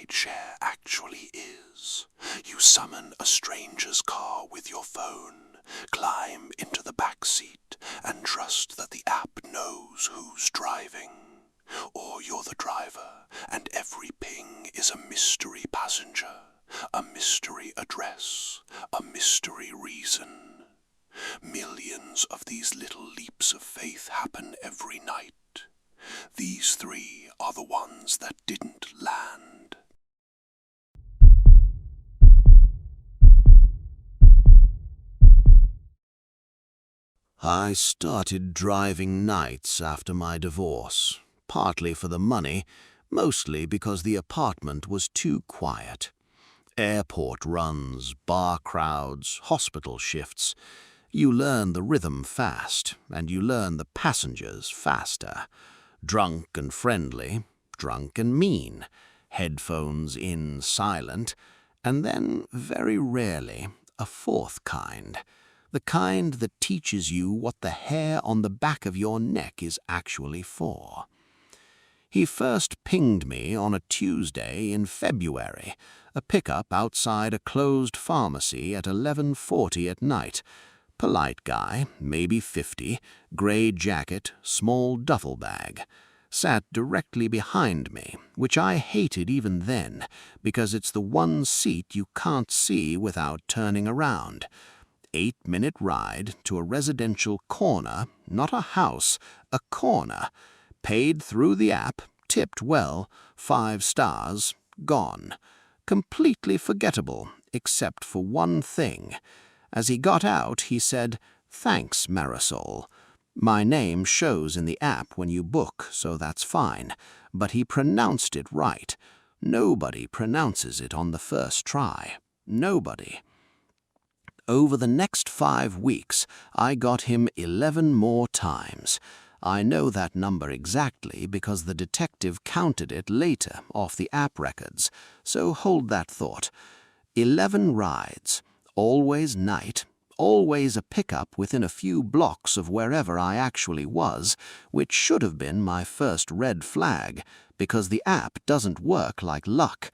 rideshare actually is. You summon a stranger's car with your phone, climb into the back seat, and trust that the app knows who's driving. Or you're the driver, and every ping is a mystery passenger, a mystery address, a mystery reason. Millions of these little leaps of faith happen every night. These three are the ones that didn't land. I started driving nights after my divorce, partly for the money, mostly because the apartment was too quiet. Airport runs, bar crowds, hospital shifts. You learn the rhythm fast, and you learn the passengers faster. Drunk and friendly, drunk and mean, headphones in silent, and then, very rarely, a fourth kind. The kind that teaches you what the hair on the back of your neck is actually for. He first pinged me on a Tuesday in February, a pickup outside a closed pharmacy at 11:40 at night. Polite guy, maybe 50, grey jacket, small duffel bag. Sat directly behind me, which I hated even then, because it's the one seat you can't see without turning around. 8-minute ride to a residential corner, not a house, a corner. Paid through the app, tipped well, 5 stars, gone. Completely forgettable, except for one thing. As he got out, he said, "Thanks, Marisol." My name shows in the app when you book, so that's fine. But he pronounced it right. Nobody pronounces it on the first try. Nobody. Over the next 5 weeks, I got him 11 more times. I know that number exactly because the detective counted it later off the app records, so hold that thought. 11 rides, always night, always a pickup within a few blocks of wherever I actually was, which should have been my first red flag, because the app doesn't work like luck.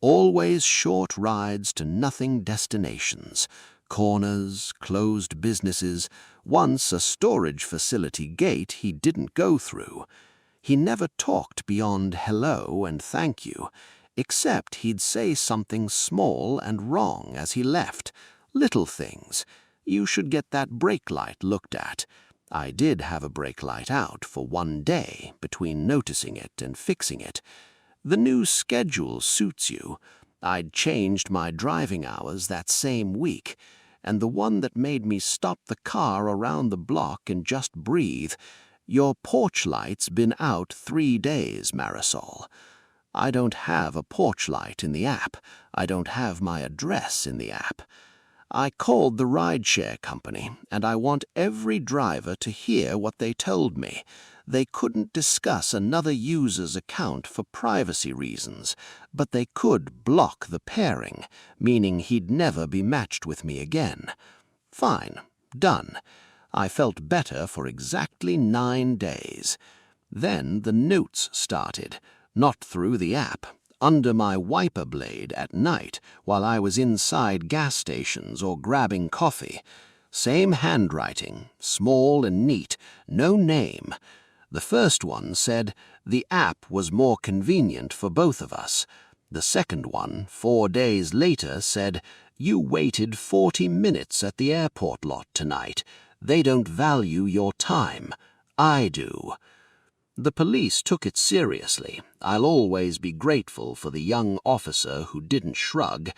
Always short rides to nothing destinations. Corners, closed businesses, once a storage facility gate he didn't go through. He never talked beyond hello and thank you, except he'd say something small and wrong as he left. Little things. You should get that brake light looked at. I did have a brake light out for one day between noticing it and fixing it. The new schedule suits you. I'd changed my driving hours that same week, and the one that made me stop the car around the block and just breathe. Your porch light's been out 3 days, Marisol. I don't have a porch light in the app. I don't have my address in the app. I called the rideshare company, and I want every driver to hear what they told me. They couldn't discuss another user's account for privacy reasons, but they could block the pairing, meaning he'd never be matched with me again. Fine. Done. I felt better for exactly 9 days. Then the notes started, not through the app, under my wiper blade at night while I was inside gas stations or grabbing coffee. Same handwriting, small and neat, no name. The first one said, "The app was more convenient for both of us." The second one, 4 days later, said, "You waited 40 minutes at the airport lot tonight. They don't value your time. I do." The police took it seriously. I'll always be grateful for the young officer who didn't shrug,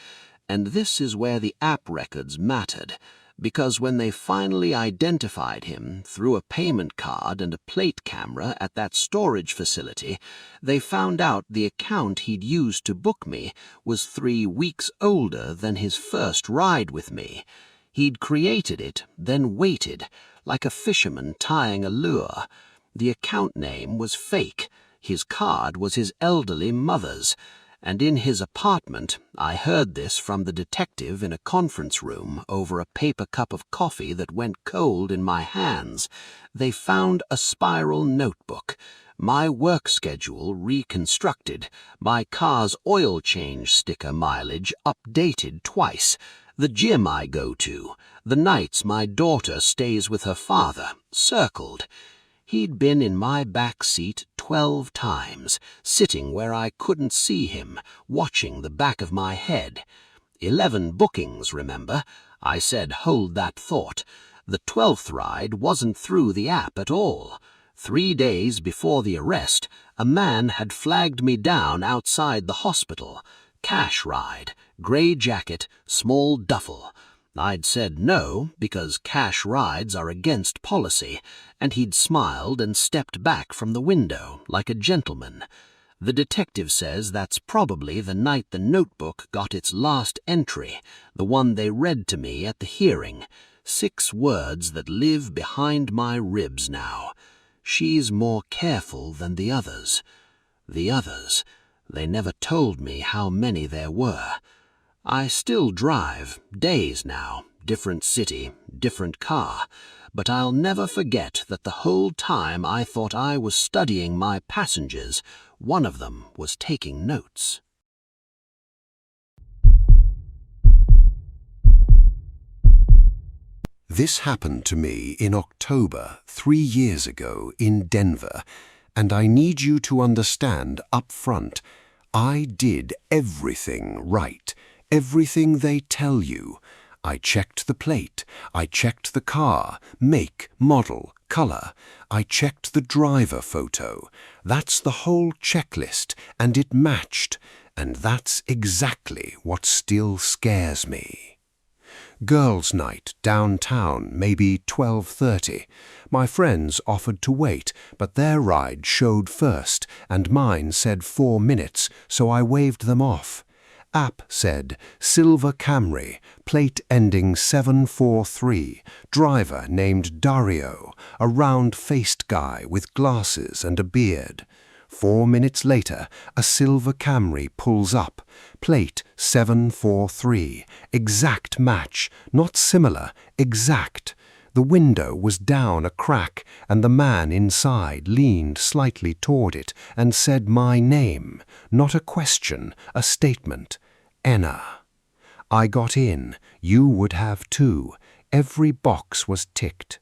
and this is where the app records mattered, because when they finally identified him through a payment card and a plate camera at that storage facility, they found out the account he'd used to book me was 3 weeks older than his first ride with me. He'd created it, then waited, like a fisherman tying a lure. The account name was fake. His card was his elderly mother's. And in his apartment, I heard this from the detective in a conference room over a paper cup of coffee that went cold in my hands, they found a spiral notebook, my work schedule reconstructed, my car's oil change sticker mileage updated twice, the gym I go to, the nights my daughter stays with her father, circled. He'd been in my back seat 12 times, sitting where I couldn't see him, watching the back of my head. 11 bookings, remember? I said, hold that thought. The 12th ride wasn't through the app at all. 3 days before the arrest, a man had flagged me down outside the hospital. Cash ride, grey jacket, small duffel. I'd said no, because cash rides are against policy, and he'd smiled and stepped back from the window, like a gentleman. The detective says that's probably the night the notebook got its last entry, the one they read to me at the hearing. 6 words that live behind my ribs now. She's more careful than the others. The others, they never told me how many there were. I still drive, days now, different city, different car, but I'll never forget that the whole time I thought I was studying my passengers, one of them was taking notes. This happened to me in October 3 years ago in Denver, and I need you to understand up front, I did everything right. Everything they tell you. I checked the plate, I checked the car, make, model, color, I checked the driver photo. That's the whole checklist, and it matched, and that's exactly what still scares me. Girls' night, downtown, maybe 12:30. My friends offered to wait, but their ride showed first, and mine said 4 minutes, so I waved them off. App said, Silver Camry, plate ending 743, driver named Dario, a round-faced guy with glasses and a beard. 4 minutes later, a silver Camry pulls up, plate 743, exact match, not similar, exact. The window was down a crack, and the man inside leaned slightly toward it and said my name, not a question, a statement. Enna. I got in. You would have too. Every box was ticked.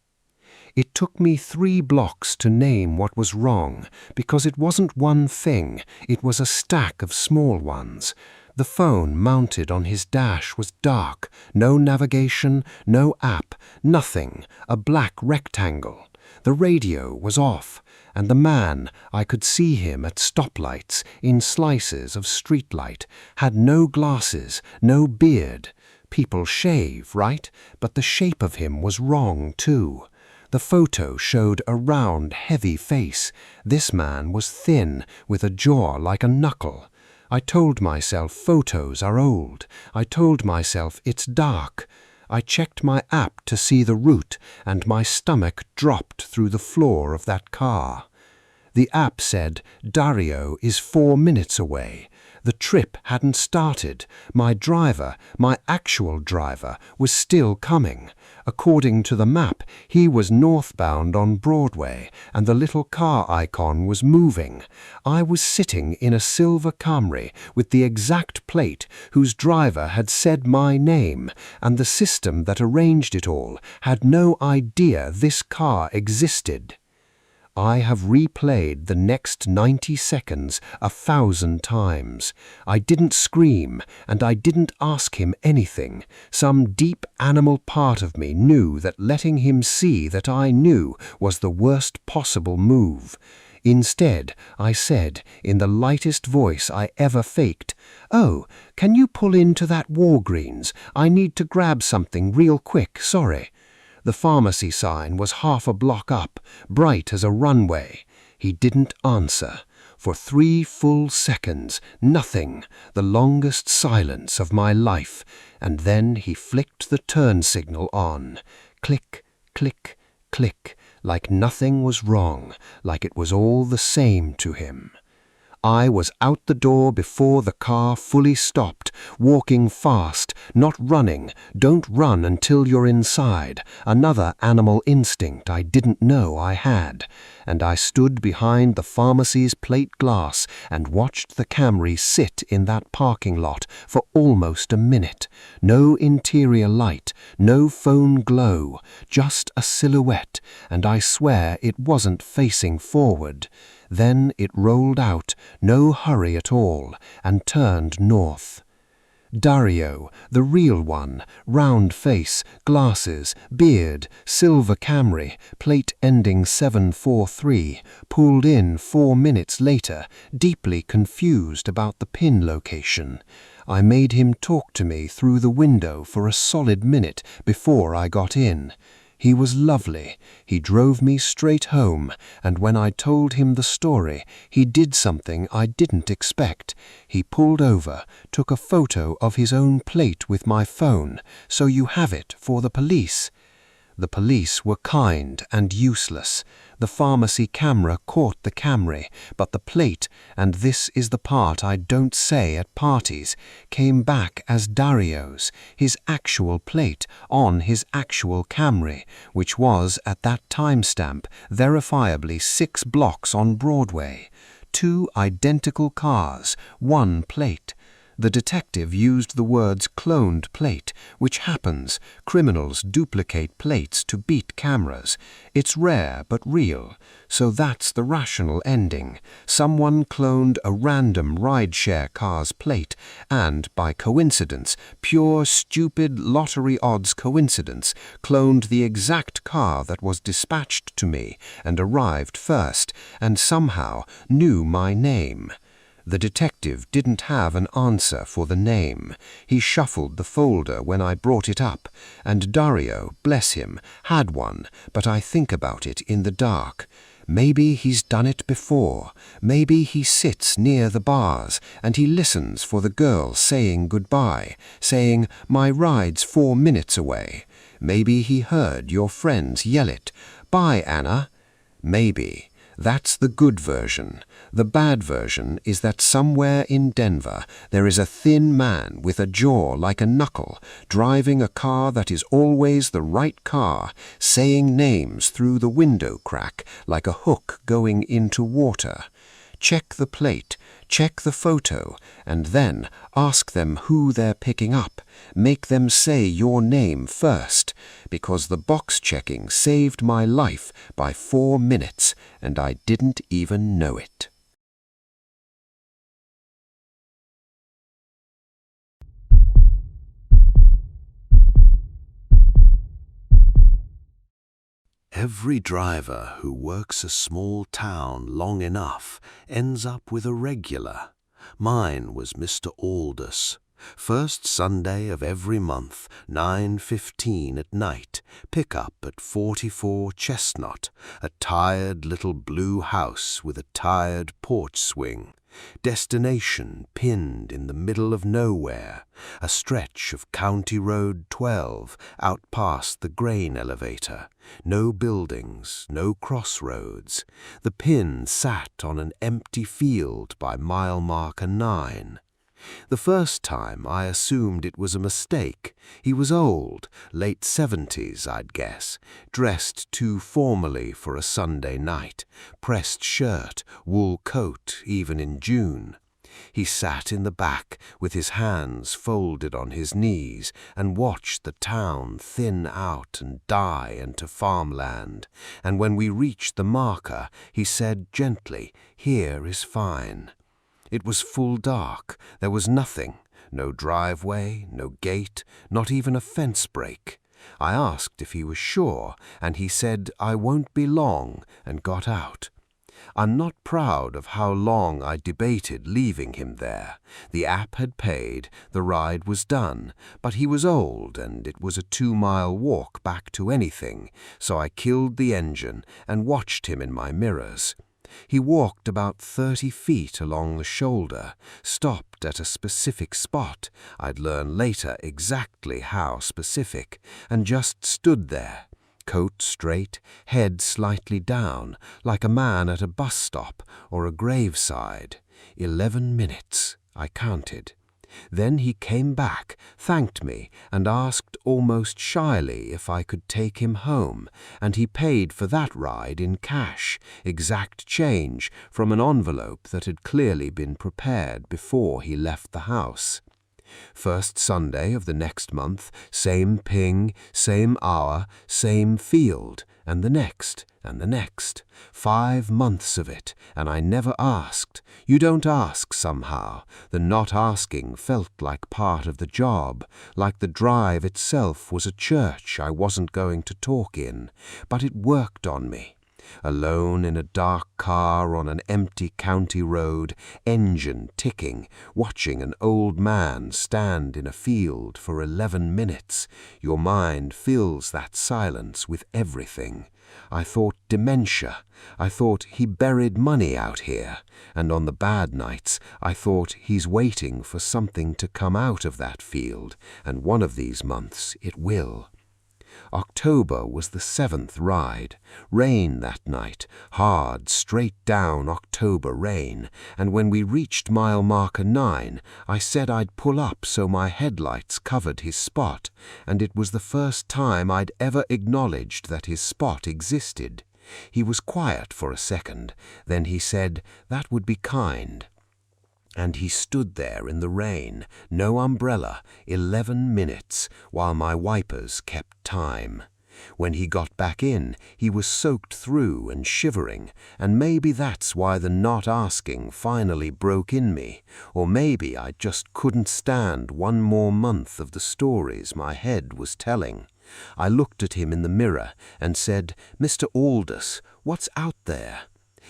It took me 3 blocks to name what was wrong, because it wasn't one thing, it was a stack of small ones. The phone mounted on his dash was dark, no navigation, no app, nothing, a black rectangle. The radio was off, and the man, I could see him at stoplights, in slices of streetlight, had no glasses, no beard. People shave, right? But the shape of him was wrong, too. The photo showed a round, heavy face. This man was thin, with a jaw like a knuckle. I told myself photos are old. I told myself it's dark. I checked my app to see the route, and my stomach dropped through the floor of that car. The app said, Dario is 4 minutes away. The trip hadn't started. My driver, my actual driver, was still coming. According to the map, he was northbound on Broadway, and the little car icon was moving. I was sitting in a silver Camry with the exact plate whose driver had said my name, and the system that arranged it all had no idea this car existed. I have replayed the next 90 seconds 1,000 times. I didn't scream, and I didn't ask him anything. Some deep animal part of me knew that letting him see that I knew was the worst possible move. Instead, I said, in the lightest voice I ever faked, "Oh, can you pull into that Walgreens? I need to grab something real quick, sorry." The pharmacy sign was half a block up, bright as a runway. He didn't answer. For 3 full seconds, nothing, the longest silence of my life, and then he flicked the turn signal on. Click, click, click, like nothing was wrong, like it was all the same to him. I was out the door before the car fully stopped, walking fast, not running. Don't run until you're inside. Another animal instinct I didn't know I had. And I stood behind the pharmacy's plate glass and watched the Camry sit in that parking lot for almost a minute. No interior light, no phone glow, just a silhouette, and I swear it wasn't facing forward. Then it rolled out, no hurry at all, and turned north. Dario, the real one, round face, glasses, beard, silver Camry, plate ending 743, pulled in 4 minutes later, deeply confused about the pin location. I made him talk to me through the window for a solid minute before I got in. He was lovely. He drove me straight home, and when I told him the story, he did something I didn't expect. He pulled over, took a photo of his own plate with my phone, so you have it for the police. The police were kind and useless. The pharmacy camera caught the Camry, but the plate, and this is the part I don't say at parties, came back as Dario's, his actual plate on his actual Camry, which was at that timestamp verifiably 6 blocks on Broadway. 2 identical cars, 1 plate. The detective used the words cloned plate, which happens. Criminals duplicate plates to beat cameras. It's rare but real. So that's the rational ending. Someone cloned a random rideshare car's plate and, by coincidence, pure stupid lottery odds coincidence, cloned the exact car that was dispatched to me and arrived first and somehow knew my name. The detective didn't have an answer for the name. He shuffled the folder when I brought it up, and Dario, bless him, had one, but I think about it in the dark. Maybe he's done it before. Maybe he sits near the bars and he listens for the girl saying goodbye, saying, "My ride's 4 minutes away." Maybe he heard your friends yell it, "Bye, Anna." Maybe. That's the good version. The bad version is that somewhere in Denver there is a thin man with a jaw like a knuckle, driving a car that is always the right car, saying names through the window crack like a hook going into water. Check the plate, check the photo, and then ask them who they're picking up. Make them say your name first, because the box checking saved my life by 4 minutes, and I didn't even know it. Every driver who works a small town long enough ends up with a regular. Mine was Mr. Aldous. First Sunday of every month, 9:15 at night, pick up at 44 Chestnut, a tired little blue house with a tired porch swing. Destination pinned in the middle of nowhere, a stretch of County Road 12 out past the grain elevator. No buildings, no crossroads. The pin sat on an empty field by mile marker 9. The first time I assumed it was a mistake. He was old, late 70s, I'd guess, dressed too formally for a Sunday night, pressed shirt, wool coat, even in June. He sat in the back with his hands folded on his knees and watched the town thin out and die into farmland, and when we reached the marker, he said gently, "Here is fine." It was full dark. There was nothing. No driveway, no gate, not even a fence break. I asked if he was sure, and he said, "I won't be long," and got out. I'm not proud of how long I debated leaving him there. The app had paid, the ride was done, but he was old and it was a 2-mile walk back to anything, so I killed the engine and watched him in my mirrors. He walked about 30 feet along the shoulder, stopped at a specific spot, I'd learn later exactly how specific, and just stood there, coat straight, head slightly down, like a man at a bus stop or a graveside. 11 minutes, I counted. Then he came back, thanked me, and asked almost shyly if I could take him home, and he paid for that ride in cash, exact change, from an envelope that had clearly been prepared before he left the house. First Sunday of the next month, same ping, same hour, same field, and the next, and the next. 5 months of it, and I never asked. You don't ask somehow. The not asking felt like part of the job, like the drive itself was a church I wasn't going to talk in, but it worked on me. Alone in a dark car on an empty county road, engine ticking, watching an old man stand in a field for 11 minutes, your mind fills that silence with everything. I thought dementia. I thought he buried money out here, and on the bad nights I thought he's waiting for something to come out of that field, and one of these months it will. October was the 7th ride. Rain that night, hard, straight down October rain, and when we reached mile marker 9, I said I'd pull up so my headlights covered his spot, and it was the first time I'd ever acknowledged that his spot existed. He was quiet for a second, then he said that would be kind. And he stood there in the rain, no umbrella, 11 minutes, while my wipers kept time. When he got back in, he was soaked through and shivering, and maybe that's why the not asking finally broke in me, or maybe I just couldn't stand one more month of the stories my head was telling. I looked at him in the mirror and said, "Mr. Aldous, what's out there?"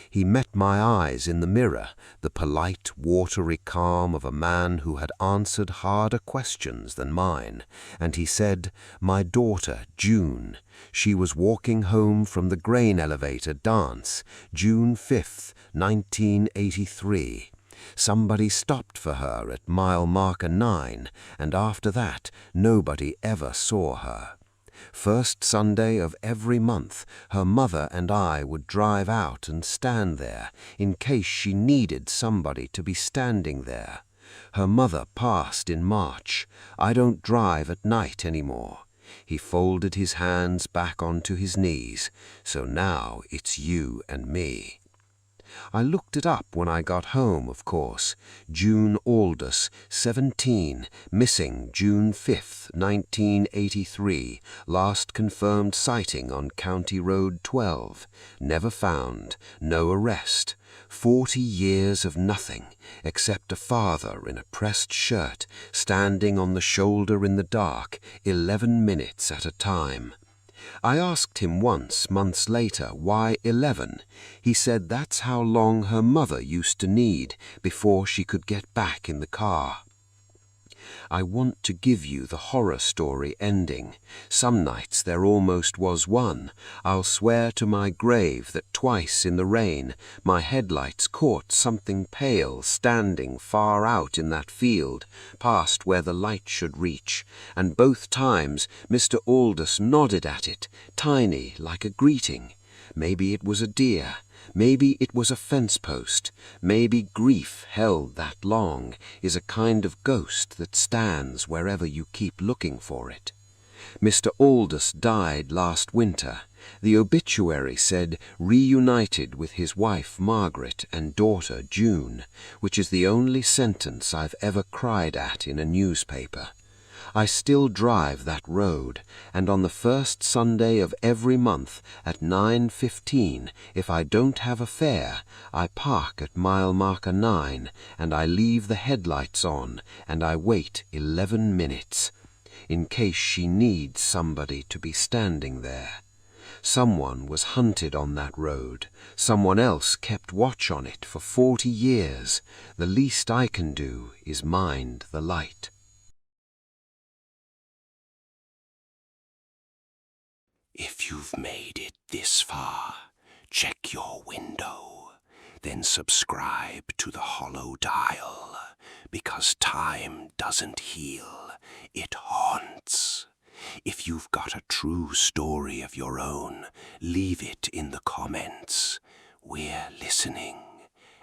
He met my eyes in the mirror, the polite, watery calm of a man who had answered harder questions than mine, and he said, "My daughter, June. She was walking home from the grain elevator dance, June 5th, 1983. Somebody stopped for her at mile marker 9, and after that, nobody ever saw her. First Sunday of every month, her mother and I would drive out and stand there, in case she needed somebody to be standing there. Her mother passed in March. I don't drive at night anymore." He folded his hands back onto his knees. "So now it's you and me." I looked it up when I got home, of course. June Aldous, 17, missing June 5th, 1983, last confirmed sighting on County Road 12. Never found, no arrest. 40 years of nothing, except a father in a pressed shirt, standing on the shoulder in the dark, 11 minutes at a time. I asked him once, months later, why 11. He said that's how long her mother used to need before she could get back in the car. I want to give you the horror story ending. Some nights there almost was one. I'll swear to my grave that twice in the rain my headlights caught something pale standing far out in that field, past where the light should reach, and both times Mr. Aldous nodded at it, tiny, like a greeting. Maybe it was a deer. Maybe it was a fence post. Maybe grief held that long is a kind of ghost that stands wherever you keep looking for it. Mr. Aldous died last winter. The obituary said reunited with his wife Margaret and daughter June, which is the only sentence I've ever cried at in a newspaper. I still drive that road, and on the first Sunday of every month at 9:15, if I don't have a fare, I park at mile marker 9, and I leave the headlights on, and I wait 11 minutes, in case she needs somebody to be standing there. Someone was hunted on that road. Someone else kept watch on it for 40 years. The least I can do is mind the light. If you've made it this far, check your window, then subscribe to the Hollow Dial, because time doesn't heal, it haunts. If you've got a true story of your own, leave it in the comments. We're listening,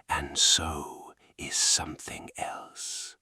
and so is something else.